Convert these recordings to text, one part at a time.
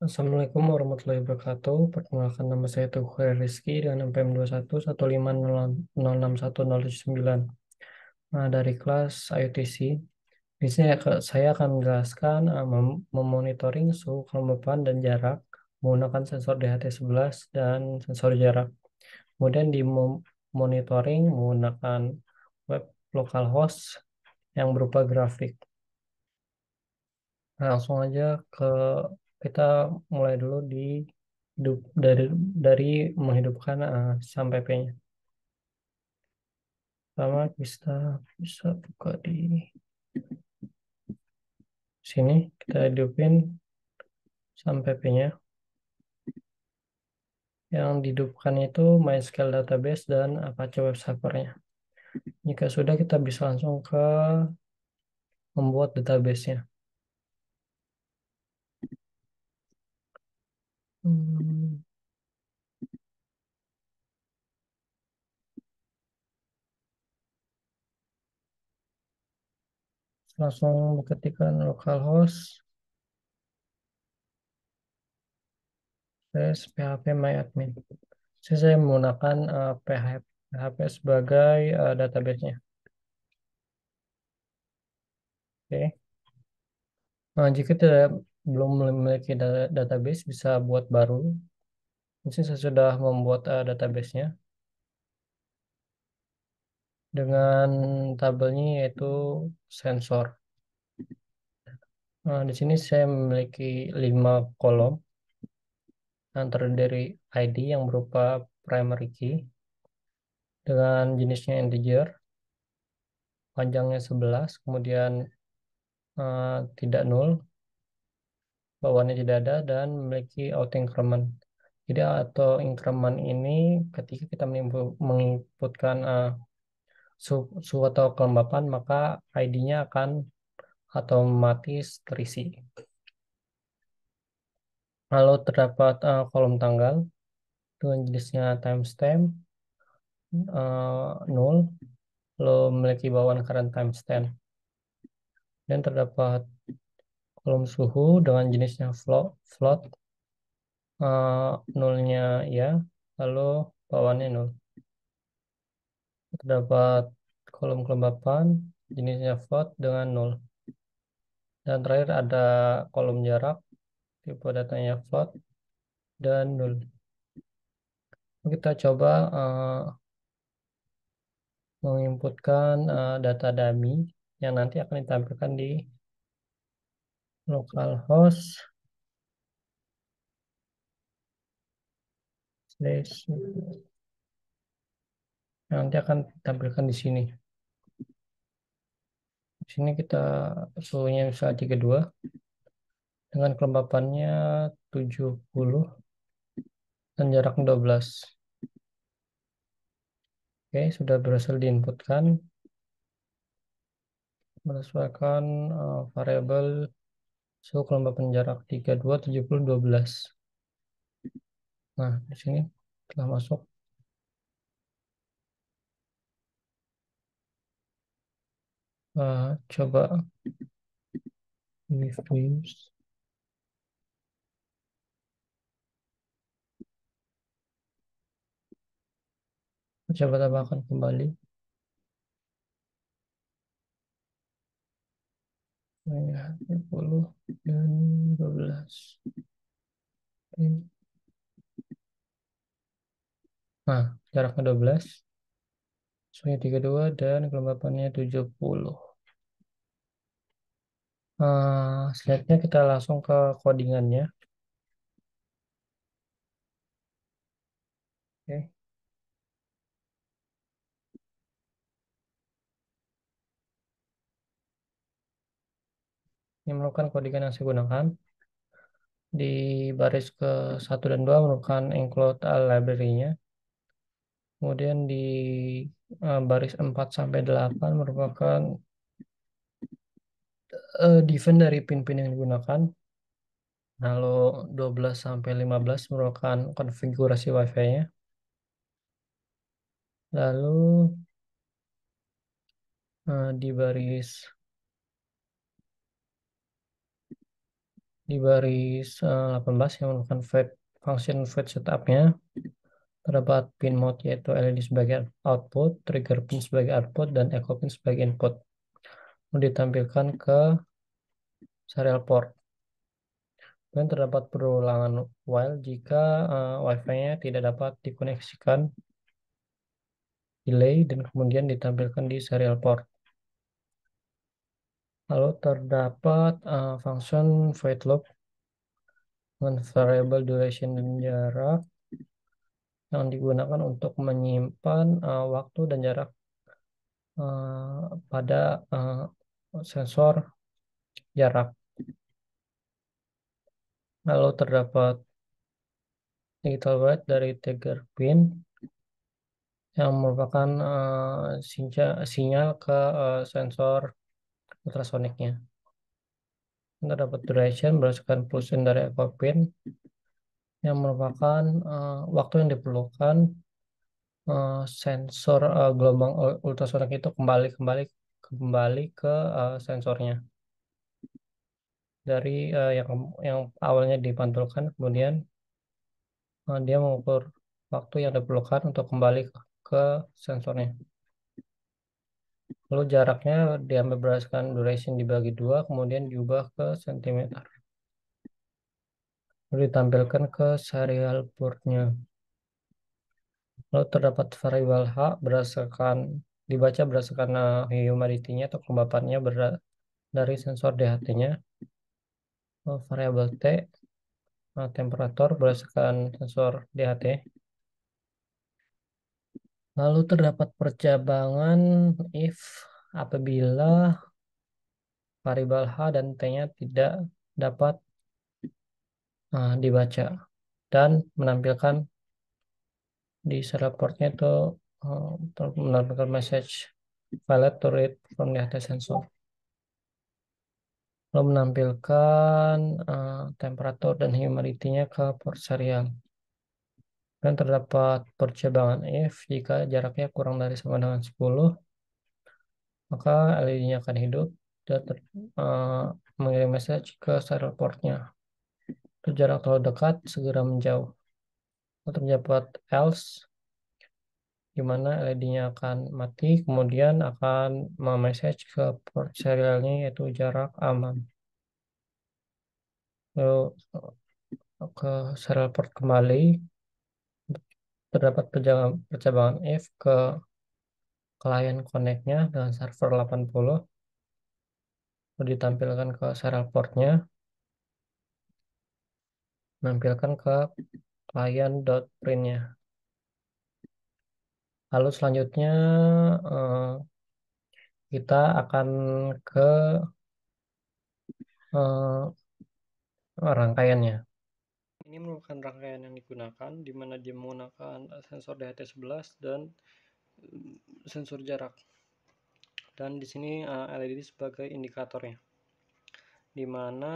Assalamualaikum warahmatullahi wabarakatuh. Perkenalkan, nama saya Teguh Rizky dengan NPM 2115006109. Nah, dari kelas IUTC. Di sini saya akan menjelaskan memonitoring suhu kelembapan dan jarak menggunakan sensor DHT11 dan sensor jarak. Kemudian di monitoring menggunakan web localhost yang berupa grafik. Nah, langsung aja ke kita mulai dulu di hidup dari menghidupkan SAMPP-nya. Pertama kita bisa buka di sini, kita hidupin SAMPP-nya. Yang dihidupkan itu MySQL database dan Apache Web Server-nya. Jika sudah, kita bisa langsung ke membuat database-nya. Hmm, Langsung ketikkan localhost php-myadmin. Saya menggunakan PHP sebagai database-nya. Oke. Nah, jika tidak belum memiliki database, bisa buat baru. Di sini saya sudah membuat database-nya dengan tabelnya yaitu sensor. Nah, di sini saya memiliki 5 kolom yang terdiri dari ID yang berupa primary key dengan jenisnya integer, panjangnya 11, kemudian tidak null, bawahnya tidak ada, dan memiliki auto increment. Jadi auto increment ini ketika kita menginputkan suhu atau kelembapan, maka ID-nya akan otomatis terisi. Lalu terdapat kolom tanggal dengan jenisnya timestamp, 0, lalu memiliki bawaan current timestamp. Dan terdapat kolom suhu dengan jenisnya float, nolnya ya, lalu bawaannya 0. Terdapat kolom kelembapan jenisnya float dengan 0. Dan terakhir ada kolom jarak, tipe datanya float dan 0. Kita coba menginputkan data dummy yang nanti akan ditampilkan di localhost slash, yang nanti akan ditampilkan di sini. Di sini kita suhunya misalnya 32 dengan kelembapannya 70 dan jaraknya 12. Oke, sudah berhasil diinputkan berdasarkan variabel suhu kelembapan jarak 32, 70, 12. Nah, di sini telah masuk. Coba refresh. Coba tambahkan kembali. Ya, 30 dan 12. Nah, jaraknya 12, suhunya 32, dan kelembapannya 70. Selanjutnya kita langsung ke codingannya. Oke. Ini merupakan codingan yang saya gunakan. Di baris ke 1 dan 2 merupakan include library-nya. Kemudian di baris 4 sampai 8 merupakan define dari pin-pin yang digunakan. Lalu 12 sampai 15 merupakan konfigurasi Wi-Fi-nya. Lalu di baris Di baris 18 yang merupakan function void setupnya, terdapat pin mode yaitu LED sebagai output, trigger pin sebagai output, dan echo pin sebagai input. Ditampilkan ke serial port. Dan terdapat perulangan while jika Wi-Fi-nya tidak dapat dikoneksikan, delay, dan kemudian ditampilkan di serial port. Lalu terdapat function void loop dengan variable duration dan jarak yang digunakan untuk menyimpan waktu dan jarak pada sensor jarak. Lalu terdapat digital write dari trigger pin yang merupakan sinyal ke sensor ultrasoniknya. Terdapat duration berdasarkan pulsion dari echo pin yang merupakan waktu yang diperlukan sensor gelombang ultrasonik itu kembali ke sensornya dari yang awalnya dipantulkan, kemudian dia mengukur waktu yang diperlukan untuk kembali ke sensornya. Lalu jaraknya diambil berdasarkan duration dibagi dua, kemudian diubah ke sentimeter. Lalu ditampilkan ke serial portnya. Lalu terdapat variabel H dibaca berdasarkan humidity-nya atau kelembapannya dari sensor DHT-nya. Variabel T, temperatur berdasarkan sensor DHT. Lalu terdapat percabangan if apabila variabel H dan T-nya tidak dapat dibaca dan menampilkan di serial portnya itu menampilkan message valid to read from DHT sensor. Lalu menampilkan temperatur dan humidity-nya ke port serial. Dan terdapat percabangan if jika jaraknya kurang dari sama dengan 10, maka LED-nya akan hidup dan mengirim message ke serial portnya. Untuk jarak terlalu dekat, segera menjauh. Terdapat else, di mana LED-nya akan mati, kemudian akan message ke port serialnya yaitu jarak aman. Lalu ke serial port kembali, terdapat percabangan if ke client connect-nya dengan server 80, lalu ditampilkan ke serial port-nya, menampilkan ke client.print-nya. Lalu selanjutnya kita akan ke rangkaiannya. Ini merupakan rangkaian yang digunakan, di mana dia menggunakan sensor DHT11 dan sensor jarak. Dan di sini LED sebagai indikatornya, di mana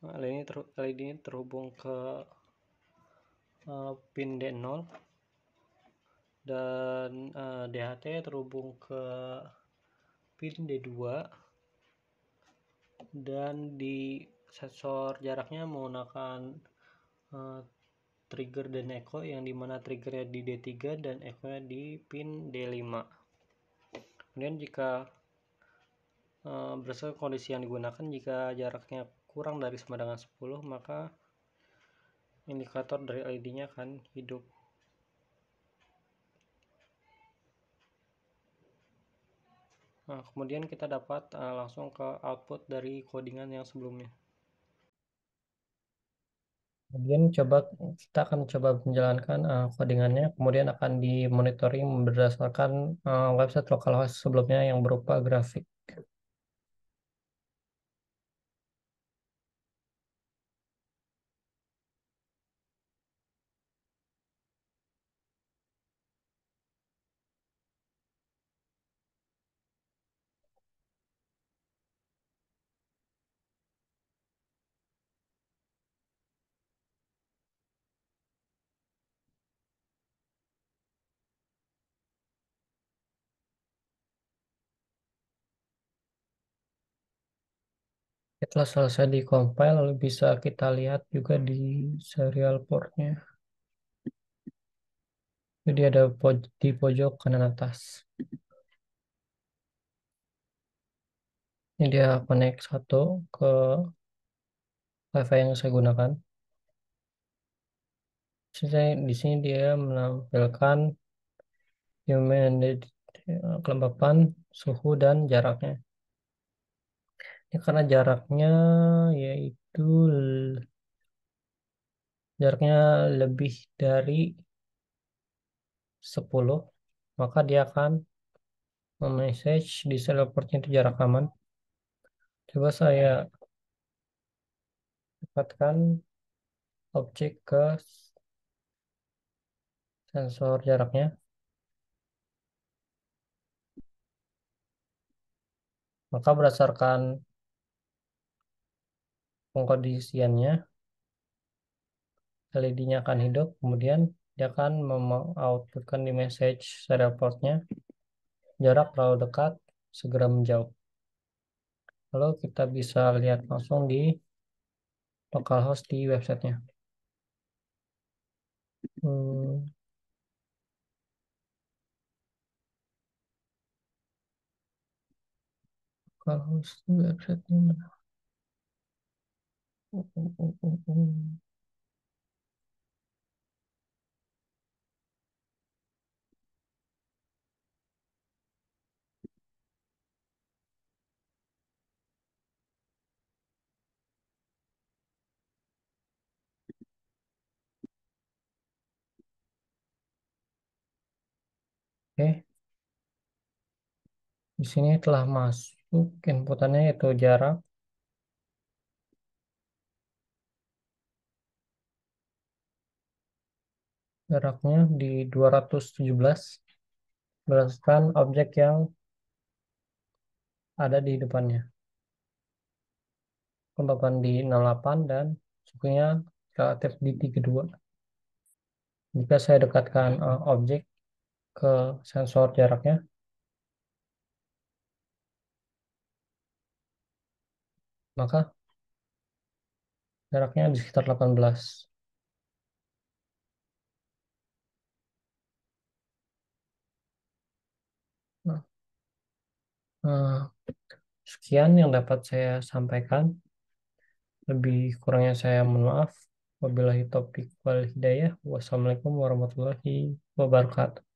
LED ini terhubung ke pin D0 dan DHT terhubung ke pin D2, dan di sensor jaraknya menggunakan trigger dan echo, yang dimana triggernya di D3 dan echo-nya di pin D5. Kemudian jika berdasarkan kondisi yang digunakan, jika jaraknya kurang dari sama dengan 10, maka indikator dari LED-nya akan hidup. Nah, kemudian kita dapat langsung ke output dari codingan yang sebelumnya. Kemudian kita akan coba menjalankan codingannya, kemudian akan dimonitoring berdasarkan website localhost sebelumnya yang berupa grafik. Setelah selesai di compile, lalu bisa kita lihat juga di serial portnya. Jadi ada di pojok kanan atas. Ini dia connect satu ke WiFi yang saya gunakan. Di sini dia menampilkan humidity, kelembapan, suhu, dan jaraknya. Ini karena yaitu jaraknya lebih dari 10, maka dia akan message di serial portnya itu jarak aman. Coba saya dapatkan objek ke sensor jaraknya, maka berdasarkan pengkondisiannya LED-nya akan hidup, kemudian dia akan outputkan di message serial portnya jarak terlalu dekat, segera menjauh. Lalu kita bisa lihat langsung di localhost di websitenya. Hmm, localhost di websitenya mana? Uh, uh, uh, uh, uh. Oke, di sini telah masuk inputannya yaitu jaraknya di 217 berdasarkan objek yang ada di depannya. Kelembapan di 68 dan sukunya relatif di 32. Jika saya dekatkan objek ke sensor jaraknya, maka jaraknya di sekitar 18. Nah, eh, sekian yang dapat saya sampaikan. Lebih kurangnya saya mohon maaf. Wabillahi taufiq wal hidayah. Wassalamualaikum warahmatullahi wabarakatuh.